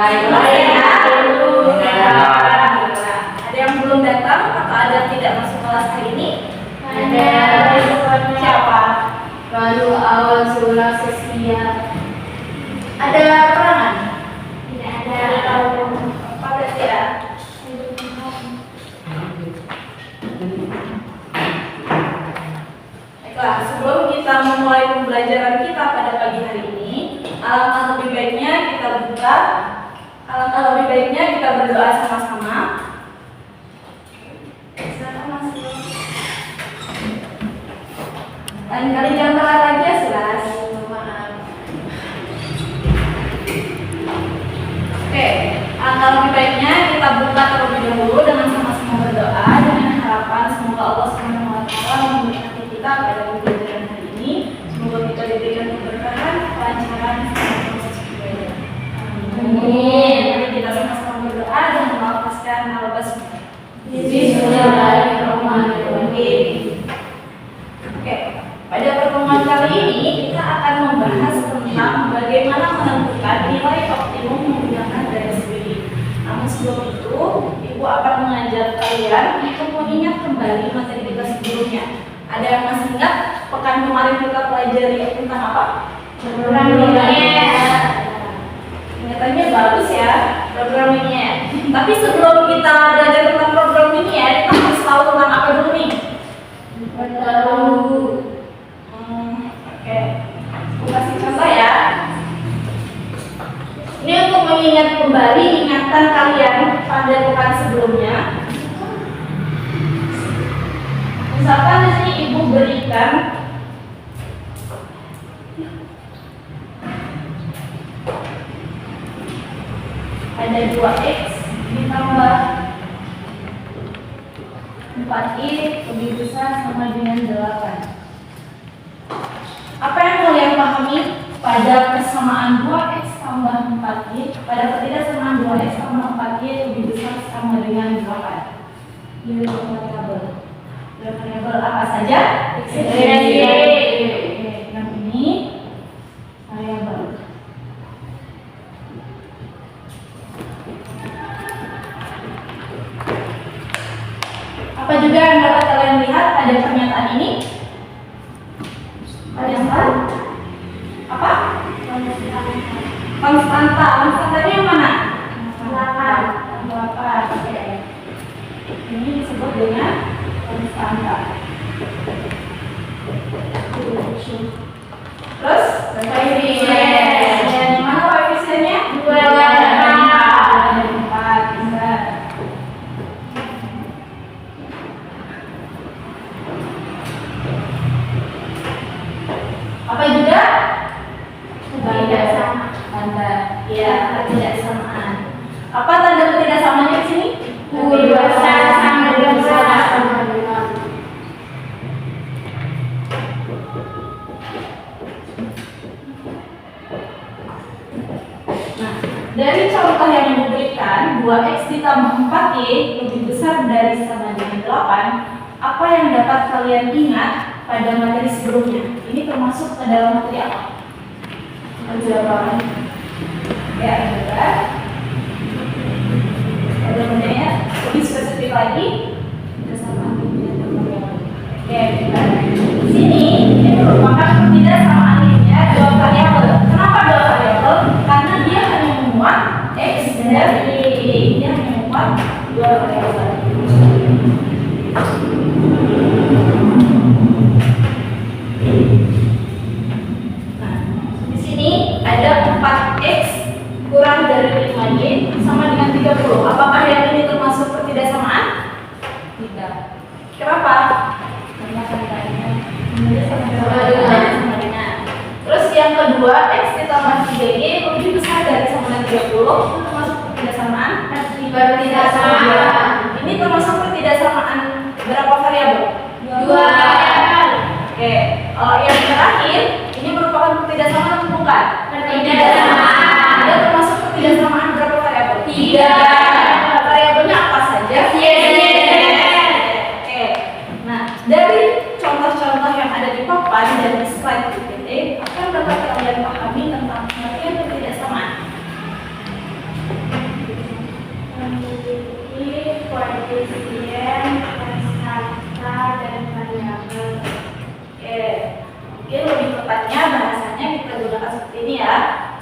Ada yang belum datang atau ada yang tidak masuk kelas hari ini? Ada. Siapa? Lalu awal surah sesia. Ada perangan? Tidak ada. Apa berarti ya? Baiklah, sebelum kita memulai pembelajaran kita pada pagi hari ini, alangkah lebih baiknya kita berdoa sama-sama. Lain kali jangan telat lagi ya, Silas. Oke, alangkah lebih baiknya kita buka terlebih dahulu dengan sama-sama berdoa dengan harapan semoga Allah SWT memberkati kita pada pembelajaran hari ini. Semoga kita diberikan keberkahan, kelancaran, serta proses belajar. Amin. Mari kita sama-sama berdoa dan melafazkan al-basmalah. Bismillahirrahmanirrahim. Oke, pada pertemuan kali ini kita akan membahas tentang bagaimana menentukan nilai optimum menggunakan garis bilik. Namun sebelum itu, Ibu akan mengajak kalian untuk mengingat kembali materi kita sebelumnya. Ada yang masih ingat pekan kemarin kita pelajari tentang apa? Programmingnya. Ingatannya bagus ya, programmingnya. Tapi sebelum kita belajar tentang programmingnya, kita harus tahu tentang apa dulu nih? Oke, aku kasih contoh ya. Ini untuk mengingat kembali ingatan kalian pada pekan sebelumnya. Misalkan di sini Ibu berikan ada 2x ditambah 4y lebih besar sama dengan 8. Apa yang kalian pahami pada persamaan 2x tambah 4y pada ketidaksamaan 2x tambah 4y lebih besar sama dengan 8? Ini variabel apa saja? X, Y. Yang ini variabel. Apa juga yang dapat kalian lihat pada pernyataan ini? Pernyataan apa? Konstanta. Konstantanya yang mana? 8. Ini disebut dengan konstanta. Terus koefisien. Yang mana koefisiennya? 2 dan 4. Bisa. Apa juga? Tidak sama. Tanda. Ya, ketidaksamaan. Apa tanda ketidaksamaannya di sini? Besar sama dengan besar. Nah, dari contoh yang diberikan 2x ditambah 4y lebih besar dari sama dengan 8. Apa yang dapat kalian ingat pada materi sebelumnya? Ini termasuk ke dalam materi apa? Aljabar. Ya, aljabar. Aljabarnya lebih spesifik lagi. Oke, di sini ini merupakan ketidaksamaan linear dua variabel. Kenapa dua variabel? Karena dia hanya memuat x dan y. Dia hanya memuat dua variabel. Nah, di sini ada 4x kurang dari 5y sama dengan 30. Apakah yang ini termasuk ketidaksamaan? Tidak. Kenapa? Karena kaitannya sama dengan. Terus yang kedua, x ditambah 3y lebih besar dari sama dengan 30. Itu termasuk ketidaksamaan? Ketidaksamaan. Ini termasuk ketidaksamaan berapa variabel? 2 variabel. Oke, kalau yang terakhir ini merupakan ketidaksamaan atau bukan? Ketidaksamaan. Dia termasuk ketidaksamaan berapa variabel? 3. Variabelnya apa saja? Y. Oke. Nah, dari contoh-contoh yang ada di papan dan di slide PPT, apa yang dapat kalian pahami tentang pengertian ketidaksamaan? ini ya.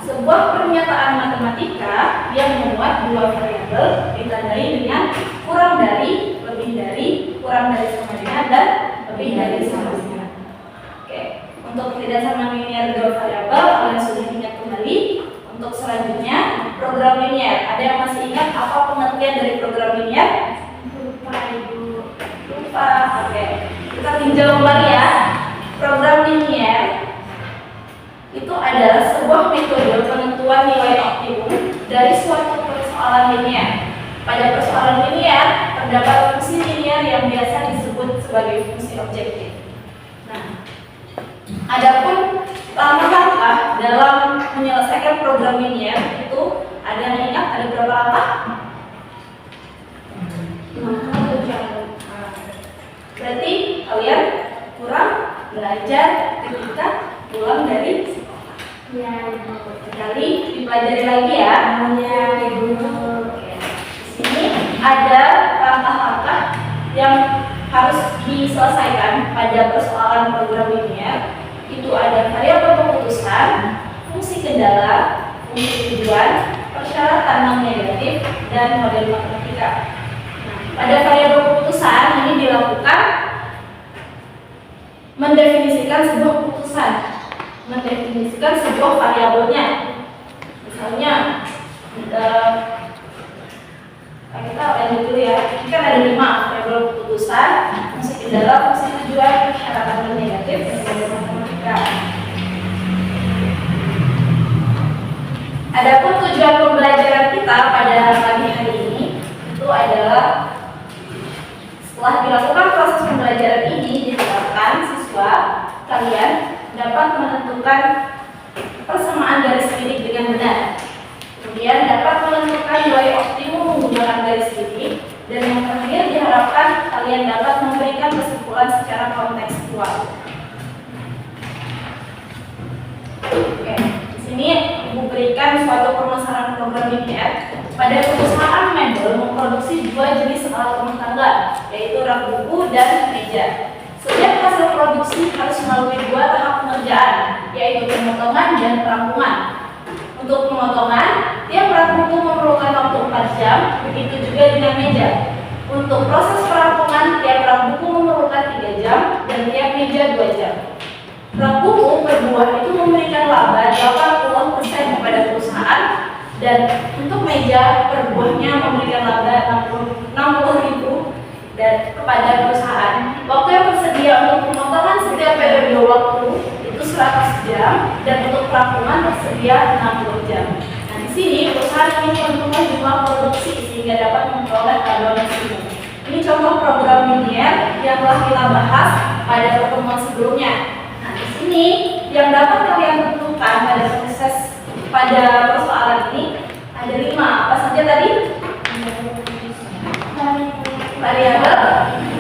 Sebuah pernyataan matematika yang memuat dua variabel ditandai dengan kurang dari, lebih dari, kurang dari sama dengan, dan lebih dari sama dengan. Oke, untuk tidak sama linear dua variabel kalian sudah ingat kembali. Untuk selanjutnya program linear. Ada yang masih ingat apa pengertian dari program linear? Lupa Ibu. Lupa. Oke, kita tinjau kembali ya. Program linear itu adalah sebuah metode penentuan nilai optimum dari suatu persoalan linear. Pada persoalan linear terdapat fungsi linear yang biasa disebut sebagai fungsi objektif. Nah, adapun langkah-langkah dalam menyelesaikan program linear itu ada yang ingat ada berapa langkah? Berarti kalian kurang belajar ketika pulang dari sekolah. Ya, Ibu. Sekali dipelajari lagi ya. Ya, Ibu. Oke. Di sini ada langkah-langkah yang harus diselesaikan pada persoalan program linear. Itu ada variabel keputusan, fungsi kendala, fungsi tujuan, persyaratan non negatif, dan model matematika. Nah, pada variabel keputusan ini dilakukan mendefinisikan sebuah keputusan, mendefinisikan sebuah variabelnya. Misalnya kita lanjut dulu ya. Ini kan ada 5 variabel keputusan, fungsi kendala, fungsi tujuan, persyaratan non negatif, dan model matematika. Adapun tujuan pembelajaran kita pada pagi hari ini itu adalah setelah dilakukan proses pembelajaran ini diharapkan siswa kalian dapat menentukan persamaan garis titik dengan benar. Kemudian dapat menentukan nilai optimum menggunakan garis titik, dan yang terakhir diharapkan kalian dapat memberikan kesimpulan secara kontekstual. Oke, di sini Ibu berikan suatu permasalahan program linear. Pada perusahaan mebel memproduksi 2 jenis alat rumah tangga, yaitu rak buku dan meja. Setiap hasil produksi harus melalui 2 tahap pengerjaan, yaitu pemotongan dan perampungan. Untuk pemotongan, tiap rak buku memerlukan waktu 4 jam, begitu juga dengan meja. Untuk proses perampungan, tiap rak buku memerlukan 3 jam dan tiap meja 2 jam. Rak buku per buah itu memberikan laba 80% kepada perusahaan, dan untuk meja per buahnya memberikan laba 60.000 dan kepada perusahaan. Waktu yang tersedia untuk pemotongan setiap periode waktu itu 100 jam, dan untuk perampungan tersedia 60 jam. Nah, di sini perusahaan ingin menentukan jumlah produksi sehingga dapat memperoleh laba maksimum. Ini contoh program linear yang telah kita bahas pada pertemuan sebelumnya. Nah, di sini yang dapat kalian tentukan pada proses pada persoalan ini ada 5. Apa saja tadi? Variabel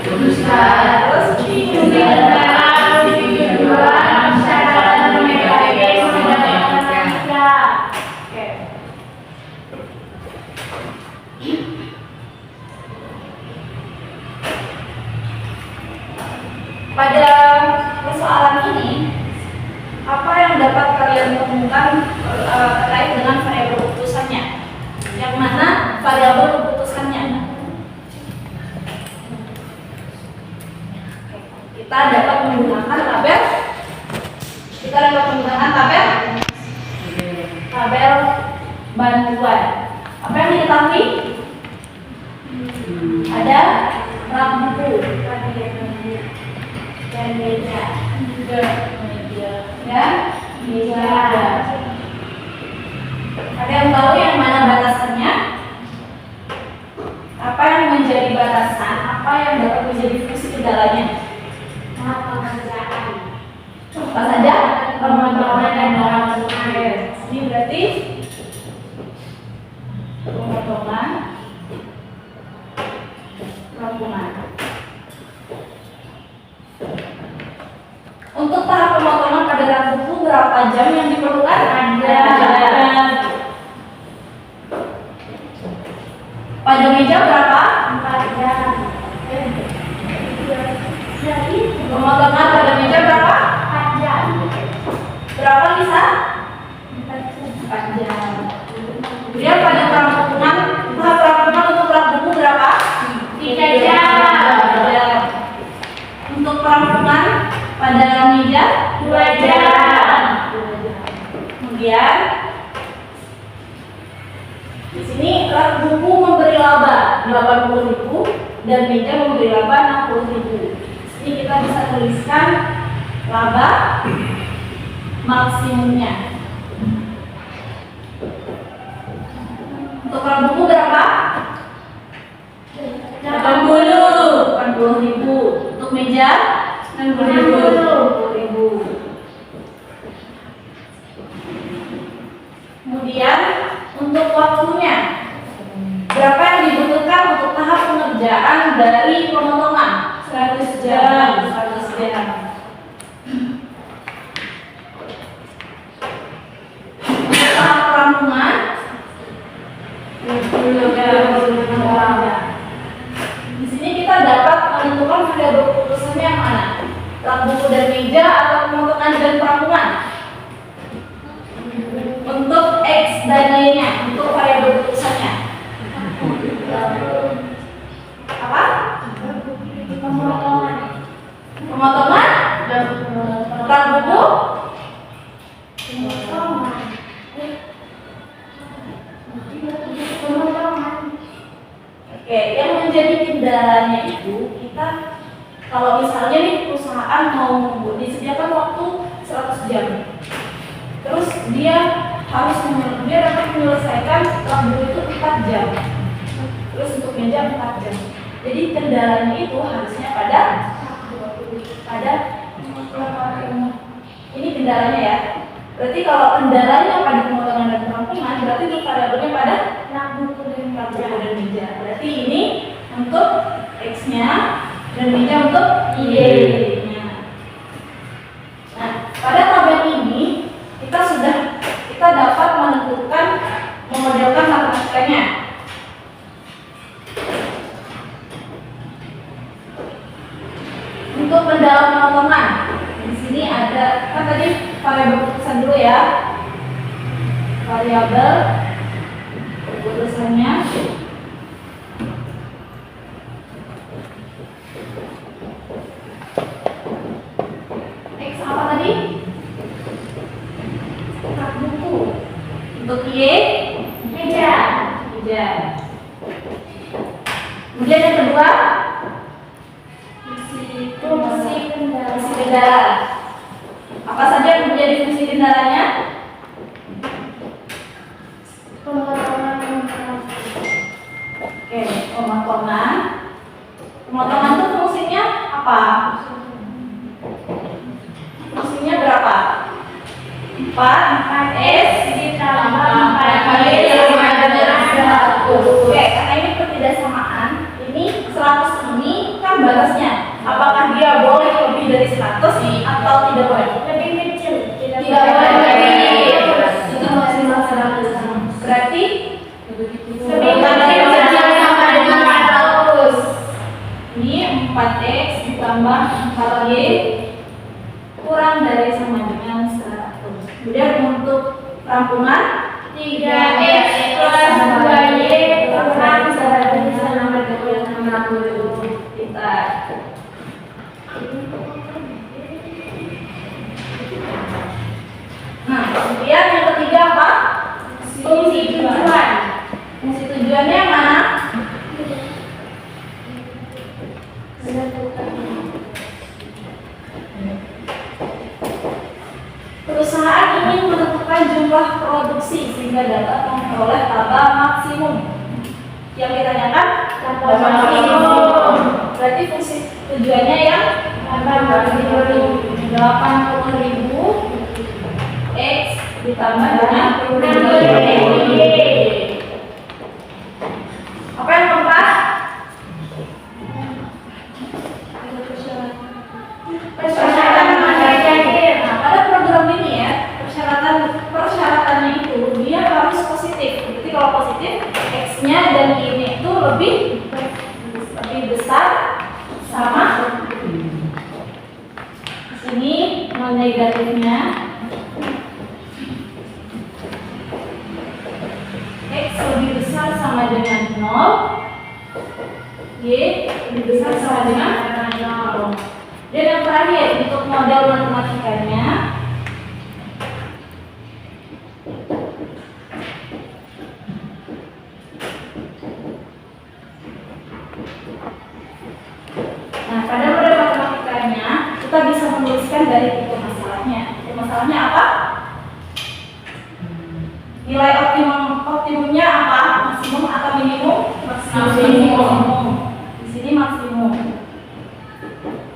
keputusan, terus fungsi kendala, fungsi tujuan, persyaratan non negatif, model matematika. Oke. Pada persoalan ini, apa yang dapat kalian temukan terkait dengan variabel keputusannya? Yang mana variabel keputusannya? Kita dapat menggunakan tabel. Tabel bantuan. Apa yang diketahui? Ada rak buku dan meja. Dan meja. Ada yang tahu yang mana batasannya? Apa yang menjadi batasan? Apa yang dapat menjadi fungsi kendalanya? Pekerjaan. Apa saja? Pemotongan dan perampungan. Ini berarti pemotongan, perampungan. Untuk tahap pemotongan pada rak buku berapa jam yang diperlukan? Ada. Pada meja berapa? 4 jam. Pemotongan pada meja berapa? 4 jam. Berapa Lisa? 4 Di sini rak buku memberi laba 80.000 dan meja memberi laba 60.000. Di sini kita bisa tuliskan laba maksimumnya. Untuk rak buku berapa? 80.000. Untuk meja 60.000. Kemudian untuk waktunya, berapa yang dibutuhkan untuk tahap pengerjaan dari pemotongan? 100 jam. 100 jam. Tahap perampungan 20 jam. Di sini kita dapat menentukan variabel keputusannya yang mana? Rak buku dan meja atau pemotongan dan perampungan? Untuk X dan Y-nya, untuk variabel keputusannya. Apa? Pemotongan. Pemotongan? Rak buku? Pemotongan. Oke, yang menjadi kendalanya itu kita kalau misalnya nih perusahaan mau disediakan waktu 100 jam. Terus dia dapat menyelesaikan rak buku itu 4 jam. Terus untuk meja 4 jam. Jadi kendalanya itu harusnya pada ini kendalanya ya. Berarti kalau kendalanya pada pemotongan dan perampungan, berarti untuk variabelnya pada rak buku dan meja. Berarti ini untuk X-nya dan meja untuk Y-nya. Nah, pada tabel ini kita dapat menentukan memodelkan matematikanya. Untuk mendalam pemotongan, di sini ada kan tadi variabel keputusan dulu ya. Variabel keputusannya X apa tadi? Rak buku. Untuk Y meja. Kemudian yang kedua fungsi kendala. Apa saja yang menjadi fungsi kendalanya? Oke, pemotongan. Pemotongan itu fungsinya apa? Fungsinya berapa? 4S ditambah 4Y sama dengan 100. Oke, karena ini ketidaksamaan, ini 100 ini kan batasnya. Apakah dia boleh lebih dari 100 atau tidak boleh? Lebih kecil. Tidak boleh lebih. Itu maksimal 100. Berarti lebih kecil sama dengan 100. Ini 4X ditambah 4Y kurang dari sama dengan 100. Kemudian untuk rampungan 3X plus 2Y kurang dari sama dengan 60. Kita nah, kemudian yang ketiga apa? Fungsi tujuan. Fungsi tujuannya yang mana? Perusahaan ingin menentukan jumlah produksi sehingga dapat memperoleh laba maksimum. Yang ditanyakan laba maksimum. Berarti fungsi tujuannya yang 80.000 X ditambah dengan 60. Apa yang keempat? Persyaratan mengajar. Nah, pada program ini ya, persyaratannya itu dia harus positif. Jadi kalau positif, X-nya dan Y-nya itu lebih besar sama. Ini non negatifnya X lebih besar sama dengan 0, Y lebih besar sama dengan 0. Dan yang terakhir untuk model matematikanya Nilai optimumnya apa? Maksimum atau minimum? Maksimum. Di sini maksimum.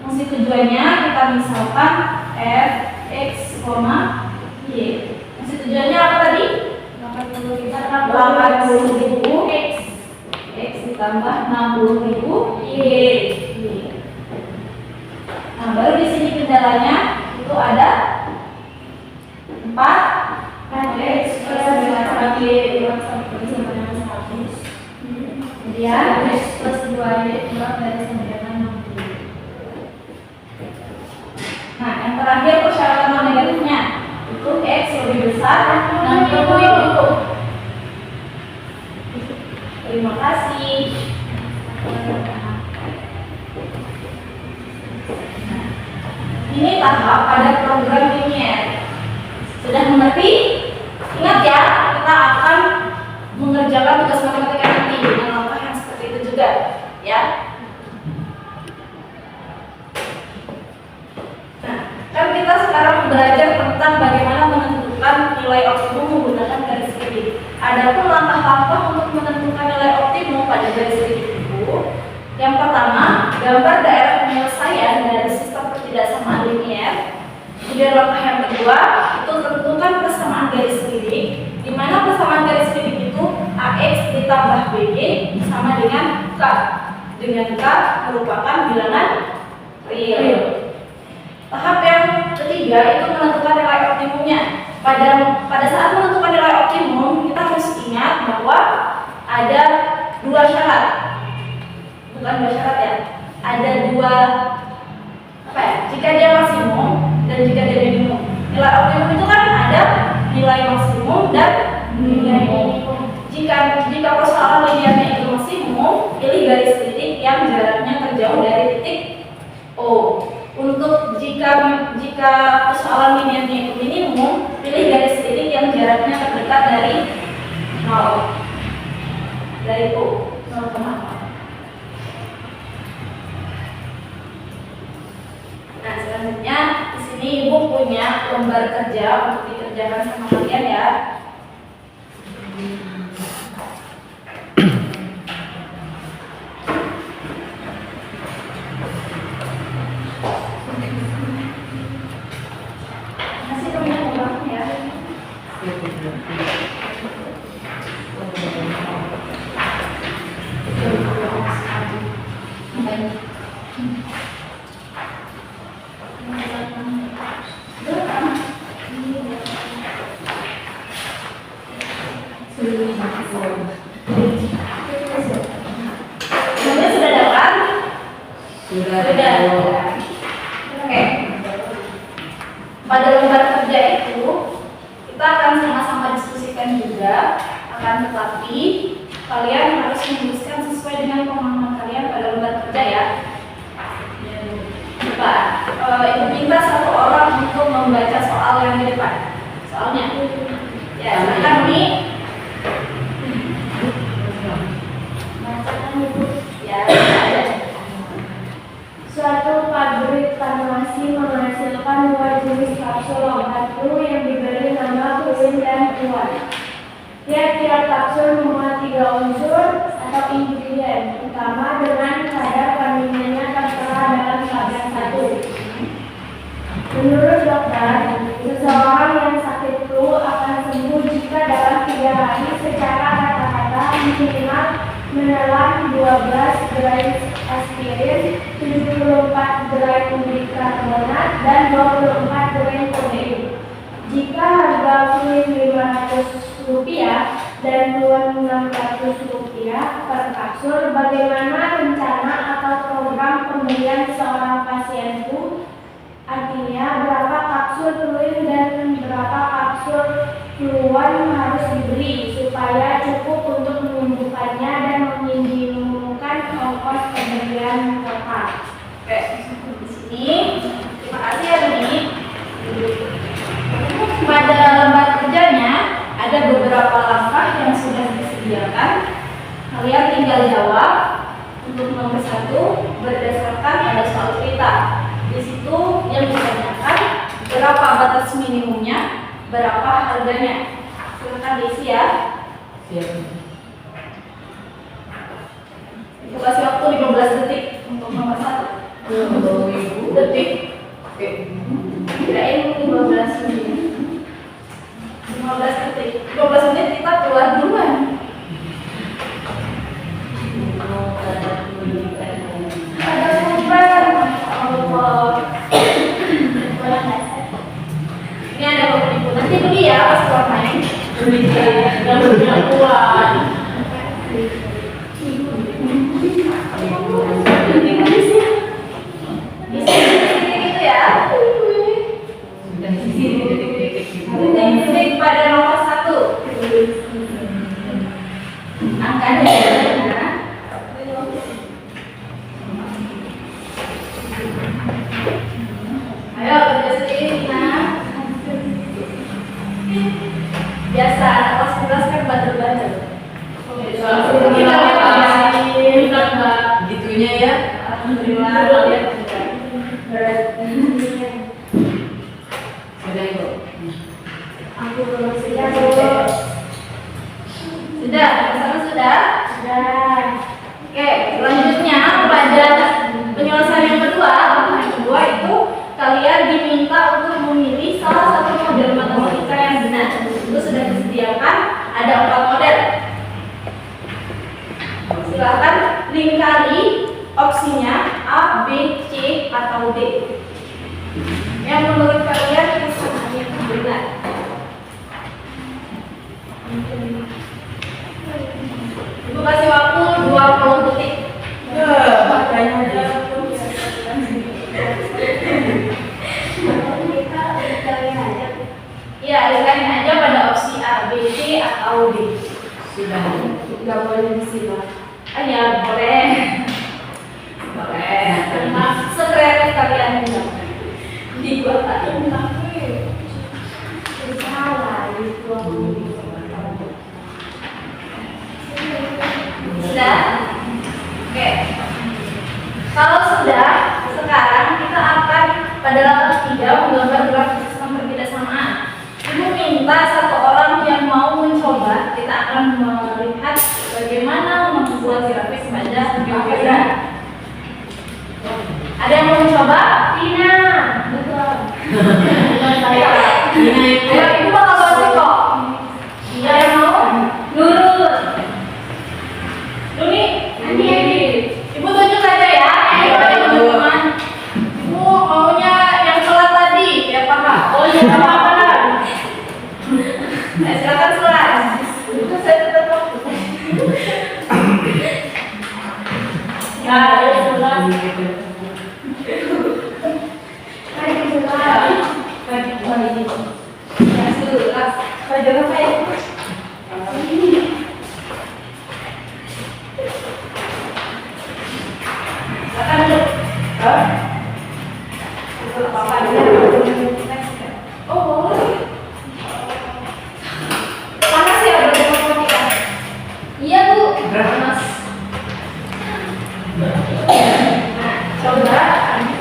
Fungsi tujuannya kita misalkan f x, y. Fungsi tujuannya apa tadi? 80.000 x ditambah 60.000 y. Nah, baru di sini kendalanya itu ada 4 x plus 5y kemudian x plus 2y kurang dari 960. Nah, yang terakhir persyaratan non negatifnya itu x lebih besar 60.000. Terima kasih. Ini tahap pada program linier. Sudah mengerti? Ingat ya, kita akan mengerjakan tugas matematika nanti dengan langkah yang seperti itu juga, ya. Nah, kan kita sekarang belajar tentang bagaimana menentukan nilai optimum menggunakan garis kelilingnya. Adapun langkah-langkah untuk menentukan nilai optimum pada garis kelilingnya itu, yang pertama, gambar daerah penyelesaian dari sistem ketidaksamaan linier. Kemudian langkah yang kedua, itu tentukan persamaan garis keliling, di mana persamaan garis keliling itu AX ditambah BY sama dengan K. Dengan K merupakan bilangan real. Tahap yang ketiga itu menentukan nilai optimumnya. Pada saat menentukan nilai optimum, kita harus ingat bahwa ada dua syarat. Bukan dua syarat ya. Ada dua jika dia maksimum dan jika dia minimum. Nilai optimum itu kan ada nilai maksimum dan nilai minimum. Jika persoalan linearnya itu maksimum, pilih garis titik yang jaraknya terjauh dari titik O. Untuk jika persoalan linearnya itu minimum, pilih garis titik yang jaraknya terdekat dari 0. Dari O 0,0. Nah, selanjutnya di sini Ibu punya lembar kerja untuk dikerjakan sama kalian ya. Masih punya lembar ya. Sudah dapat? Sudah. Oke. Pada lembar kerja itu kita akan sama-sama diskusikan juga, akan tetapi kalian harus menuliskan sesuai dengan pemahaman kalian pada lembar kerja ya. Ibu minta satu orang untuk membaca soal yang di depan. Soalnya, ya silakan nih. Ya, ada. Suatu pabrik farmasi menghasilkan dua jenis kapsul obat flu yang diberi nama fluin dan kuat. Tiap-tiap kapsul memuat 3 unsur atau ingredient utama dengan kadar kandungannya tertera dalam tabel 1. Menurut dokter, seseorang yang sakit flu akan sembuh jika dalam 3 hari secara rata-rata minimal menelan 12 gram aspirin, 74 gram bikarbonat, dan 24 gram kodein. Jika harga fluin Rp500 dan fluin Rp600 per kapsul, bagaimana rencana atau program pembelian seorang pasien flu? Artinya berapa kapsul fluin dan berapa kapsul fluon harus dibeli supaya cukup untuk menyembuhkannya dan meminimumkan ongkos pembelian total. Oke, di sini terima kasih ya Doni. Pada lembar kerjanya ada beberapa langkah yang sudah disediakan. Kalian tinggal jawab untuk nomor 1 berdasarkan pada soal kita. Di situ yang ditanyakan berapa batas minimumnya, berapa harganya. Silakan diisi ya. Siap. Ibu kasih waktu 15 detik untuk nomor 1. 2000 detik. Oke. Kirain 15 menit. 15 detik. 15 menit kita keluar duluan. Ada kumpulan. Allah. Ini ada beberapa ibu. Nanti beli ya pas keluar main. Beli yang berbilang kuat. Di sini gitu ya. Sudah di sini detik-detik. Detik pada nomor 1. Angkanya ya. Ayo kerja sendiri nah. Biasa anak kelas 11 kan bandel-bandel. Kita Mbak gitunya ya. Alhamdulillah kalian Sudah Ibu. Aku belum siap. sudah, sama sudah. Dan Oke, selanjutnya pada penyelesaian yang kedua, itu kalian diminta untuk memilih salah satu model matematika yang benar. Itu sudah disediakan, ada 4 model. Silakan lingkari opsinya A, B, C, atau D. Yang menurut kalian kesannya itu benar. Ibu kasih waktu 20 detik. Makanya aja. Iya, lingkarin aja pada opsi A, B, C, atau D. Sudah. nggak boleh disimak. Ya boleh. Boleh. Sekreatif kalian bilang. Dibuat aja bilang. Salah itu. Sudah? Oke. Kalau sudah, sekarang kita akan pada langkah 3 menggambar grafik sistem kebersamaan. Ibu minta satu orang yang mau mencoba, kita akan melihat bagaimana membuat grafik pada gambaran. Ada yang mau mencoba? Tina, betul. Saya. Ayo, ibu bakal bantu kok. Iya yang mau? Nurul. Duni. Andi. Ibu tunjuk aja ya. Ayo teman-teman. Ibu maunya yang telat tadi, ya paham? Oh iya, nggak apa-apa lah. Silakan kelas. Itu saya tetap waktu. Ya, ayo kelas. Ayo kelas. Ya, kelas. Belajar apa ya? Silakan dulu. Itu apa-apa aja. Oh, boleh. Panas ya matematika? Iya Bu. Panas. Nah, coba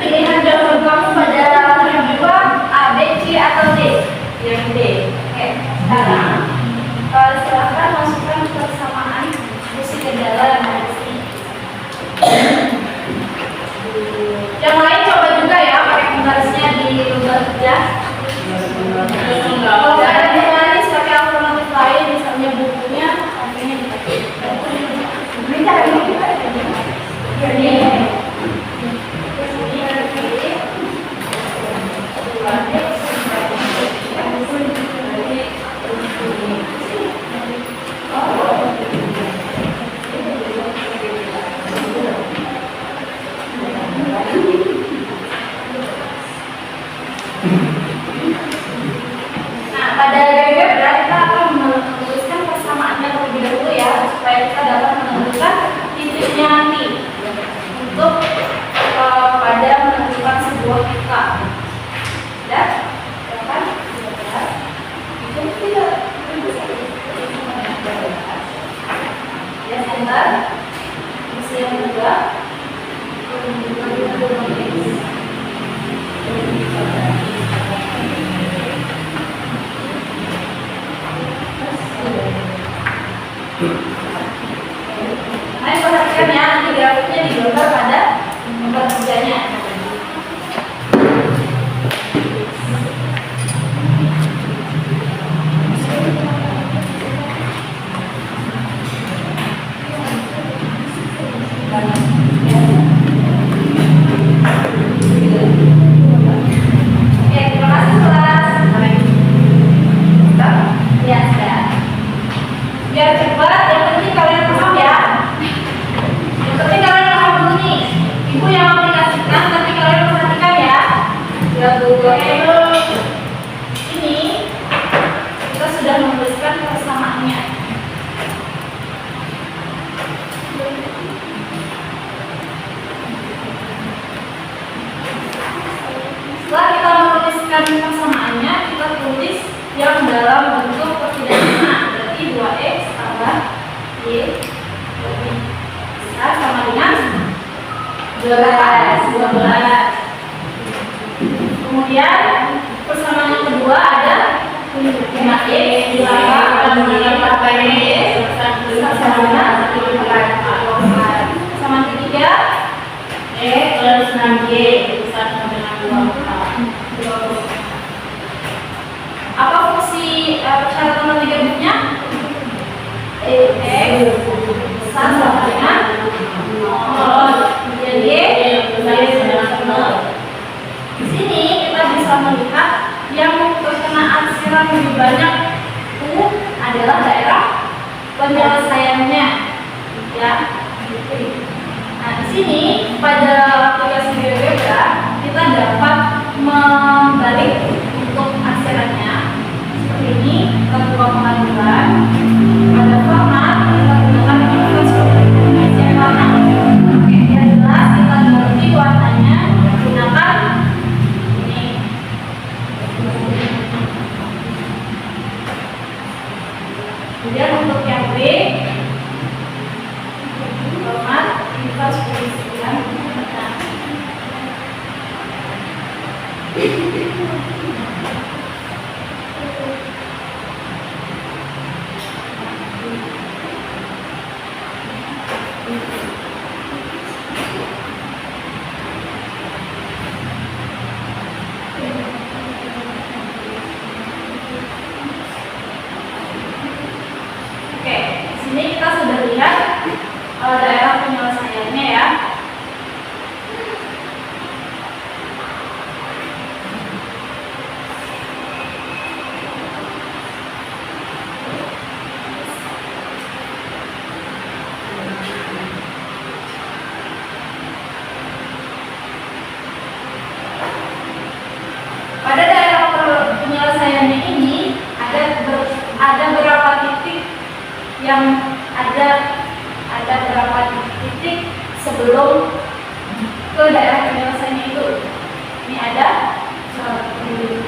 pilihan jawaban kamu pada yang kedua A, B, C atau D? Yang D. Oke, sekarang silakan masukkan persamaan diskusi kendala yang ada di sini. Yang lain coba juga ya pakai penggarisnya di lembar kerja. Kalau nggak ada penggaris pakai alternatif lain, misalnya bukunya, akhirnya dipakai. Ini cara ini kita jadi. Nah, pada algebra kita akan menuliskan persamaannya terlebih dahulu ya, supaya kita dapat menentukan titiknya nanti untuk pada menentukan sebuah angka. Ya, silakan. Itu tidak. Ya, sebentar. Isi yang kedua. Nah, perhatikan ya, nanti grafiknya digambar pada nomor kerjanya. Oke, terima kasih kelas. Ya, sudah. Biar cepat, yang penting kalian paham ya. Yang penting kalian paham dulu nih. Ibu yang aplikasikan, tapi kalian perhatikan ya. Ya, ini kita sudah menuliskan persamaannya. Setelah kita menuliskan persamaannya, kita tulis yang dalam bentuk pertidangan. Berarti 2x tambah y lebih besar sama dengan 12. Kemudian persamaan yang kedua ada 5x ditambah dengan y sama dengan 4. Persamaan ketiga X plus 6Y besar sama dengan 24. apa fungsi persyaratan berikutnya? X besar sama dengan 0. Kemudian y besar sama dengan 0. Di sini kita bisa melihat yang terkena arsiran lebih banyak U adalah daerah penyelesaiannya, ya. Nah, di sini pada aplikasi GeoGebra kita dapat membalik untuk arsirannya seperti ini. Kita buka pengajuan pada format kita gunakan dengan seperti ini warna. Oke, yang jelas kita ganti warnanya menggunakan ini. Kemudian untuk yang B format kita posisikan tengah. Oke, di sini kita sudah lihat daerah penyelesaiannya ya. Pada daerah penyelesaiannya ini ada berapa titik yang ada berapa titik sebelum ke daerah penyelesaiannya itu. Ini ada.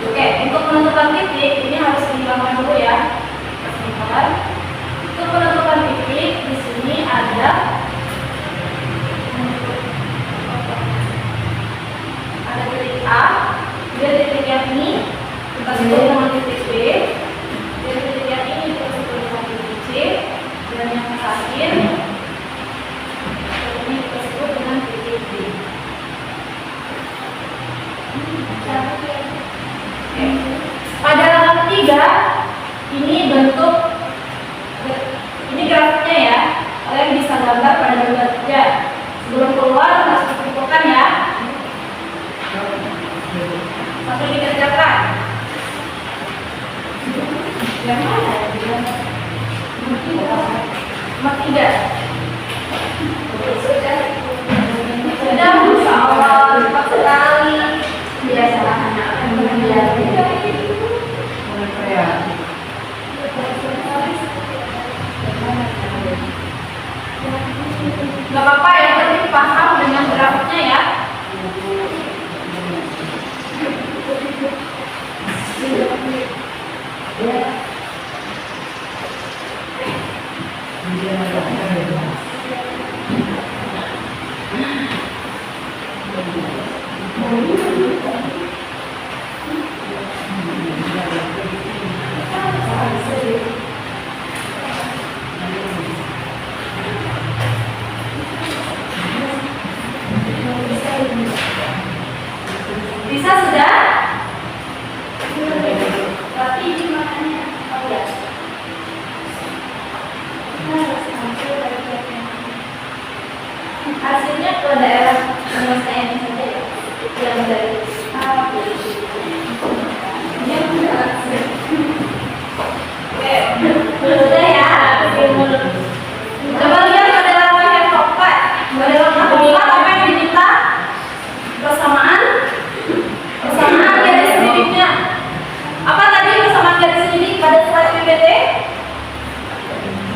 Oke, untuk menentukan titik ini harus dihilangkan dulu ya. Sebentar. Untuk menentukan titik di sini ada titik A, kemudian titik yang ini kita sebut dengan titik B, dan titik yang ini kita sebut dengan titik C, dan yang terakhir ini kita sebut dengan titik D. Oke. Pada langkah ketiga ini bentuk ini grafiknya ya, kalian bisa gambar pada gambar kerja. Sebelum keluar harus dikumpulkan ya. Satu dikerjakan. Yang mana ya? Nomor 3. Sudah, insya Allah cepat sekali. Biasa anak kemudian. Gak apa-apa, yang penting paham dengan grafiknya ya.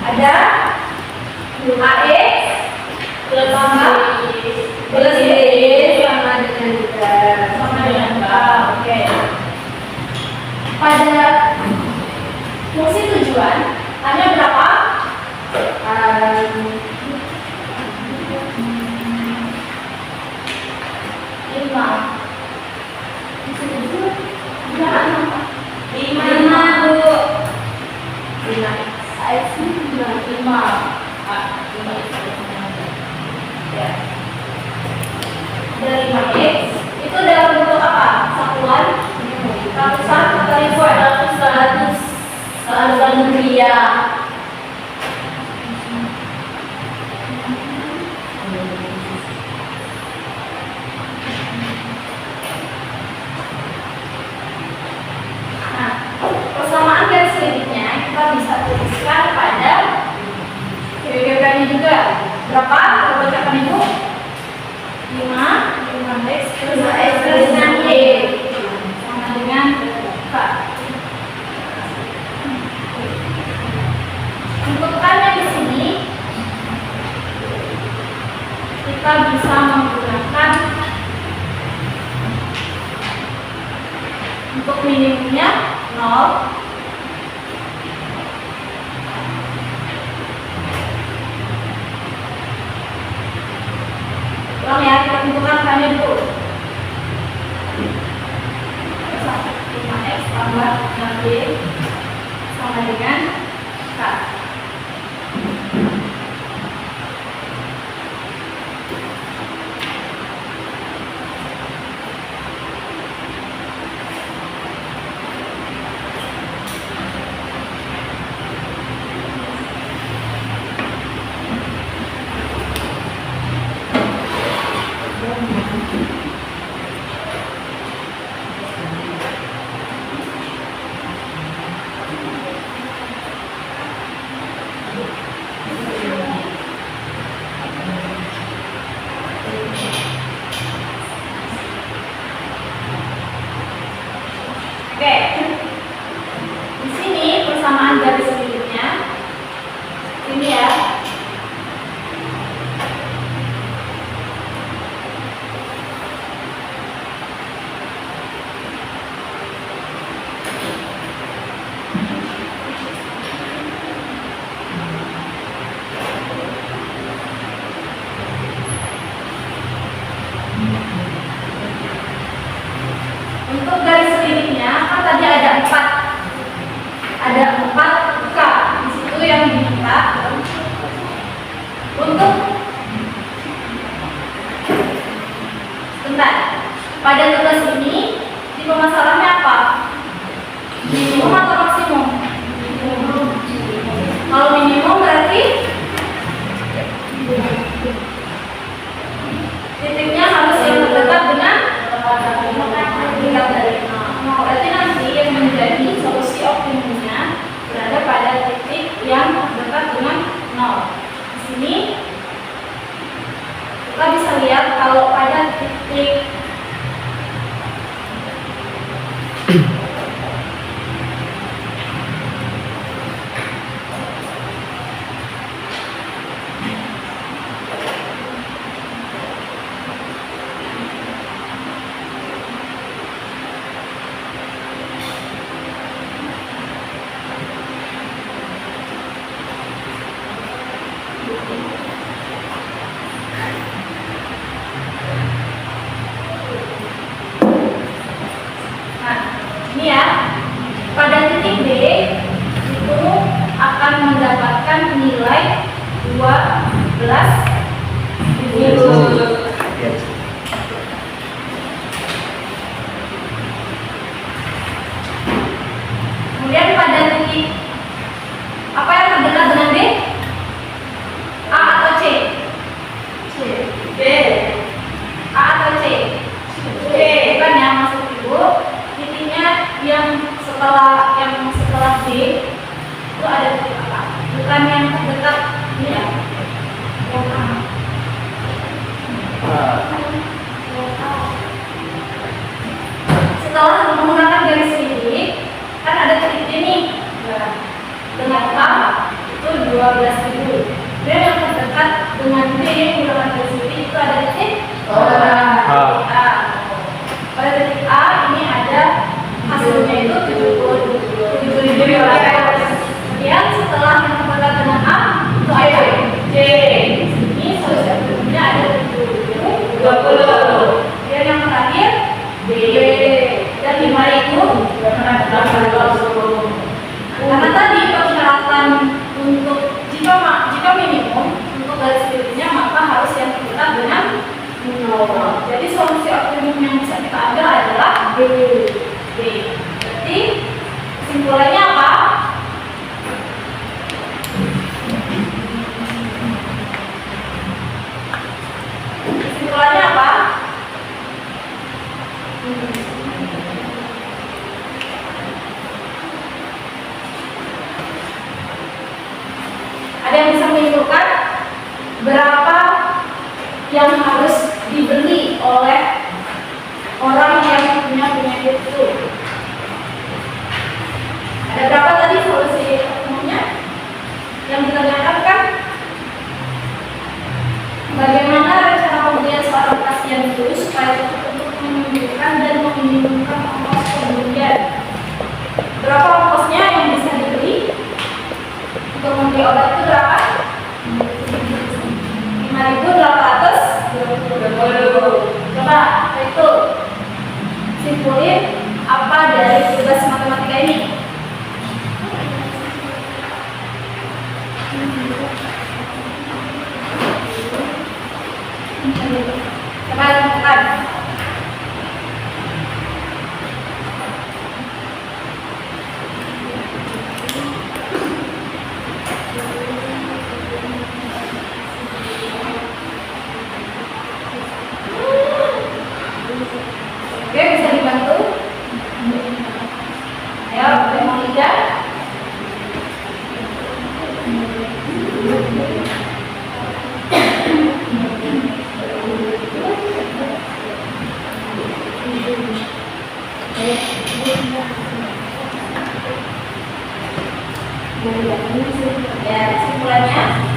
Ada AX plus B sama dengan K. Oke. Pada fungsi tujuan hanya berapa? 5 Bu. 5 ya. Dari 5x itu dalam bentuk apa? Satuan, ratusan atau ribuan? Ratusan rupiah. Nah, persamaan garis limitnya kita bisa tuliskan pada GBK-nya juga. Berapa? Kita bacakan itu 5x plus 6y sama dengan K. Untuk K-nya di sini kita bisa menggunakan untuk minimumnya 0. Ulang ya, kita tentukan K-nya dulu. 5x tambah 6y sama dengan K. Oke, di sini persamaan garis limitnya ini ya. Untuk garis limitnya kan tadi ada 4. Ada 4 K. Di situ yang diminta untuk sebentar. Pada tugas ini tipe masalahnya apa? Minimum atau maksimum? Kalau minimum berarti titiknya harus yang terdekat dengan tingkat dari 0. Berarti nanti yang menjadi solusi optimumnya berada pada titik yang dekat dengan 0. Di sini kita bisa lihat kalau pada titik ini ya, pada titik D itu akan mendapatkan nilai 12 kemudian pada titik apa yang terdekat dengan D? A atau C? B. A atau C? B. Bukan ya, maksud ibu titiknya yang setelah D itu ada titik apa? Bukan yang terdekat ini ya. Yang A. Setelah menggunakan garis ini kan ada titik D nih. Dengan K itu 12 12.000. Dan yang terdekat dengan D yang menggunakan garis miring itu ada titik A. Pada titik A ini ada hasilnya itu 77.000. Kemudian setelah yang terdekat dengan A itu ada J. Ini solusi optimumnya ada 20. Dan yang terakhir B. Dan 5 itu karena tadi persyaratan untuk jika minimum untuk garis miringnya maka harus yang terdekat dengan 0. Jadi solusi optimum yang bisa kita ambil adalah B. Berarti kesimpulannya apa? Kesimpulannya apa? Ada yang bisa menyimpulkan berapa yang harus dibeli oleh orang yang punya penyakit flu? Ada berapa tadi solusi umumnya yang ditanyakan kan? Bagaimana rencana pembelian seorang pasien flu supaya cukup untuk menyembuhkan dan meminimumkan ongkos pembelian? Berapa ongkosnya yang bisa dibeli? Untuk membeli obat itu berapa? 5.820. Coba itu simpulin apa dari tugas matematika ini? Coba lakukan. Oke, bisa dibantu? Ayo, mau lihat? Ya, kesimpulannya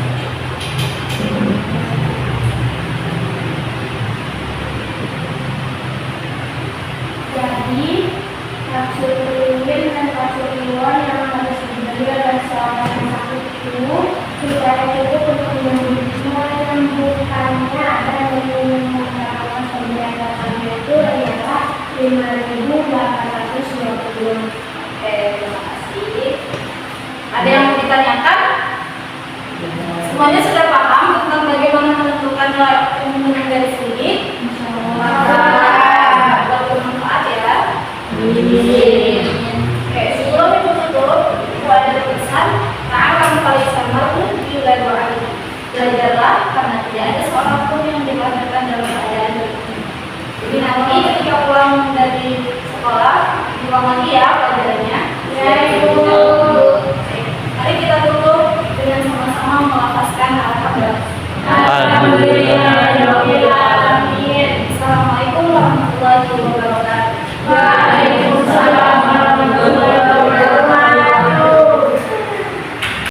Jadi, kapsul peliwin dan kapsul ion yang harus dibeli oleh seorang yang sakit flu supaya cukup untuk menyembuhkannya dan meminimumkan ongkos pembelian datanya itu adalah 5.820. oke, terima kasih. Ada yang mau ditanyakan? Semuanya sudah paham tentang bagaimana menentukan nilai optimum dengan garis miring? Bermanfaat ya. Oke, sebelum itu tutup, aku ada pesan. Ta'alam paling samar di lebar. Belajarlah karena tidak ada seorang pun yang dilahirkan dalam keadaan begini. Jadi nanti ketika pulang dari sekolah, diulang lagi ya pelajarannya. Ya, Ibu. Mari kita tutup dengan sama-sama melafazkan alhamdulillah. Alhamdulillahirobbilalamin. Assalamualaikum warahmatullahi wabarakatuh. Waalaikumsalam.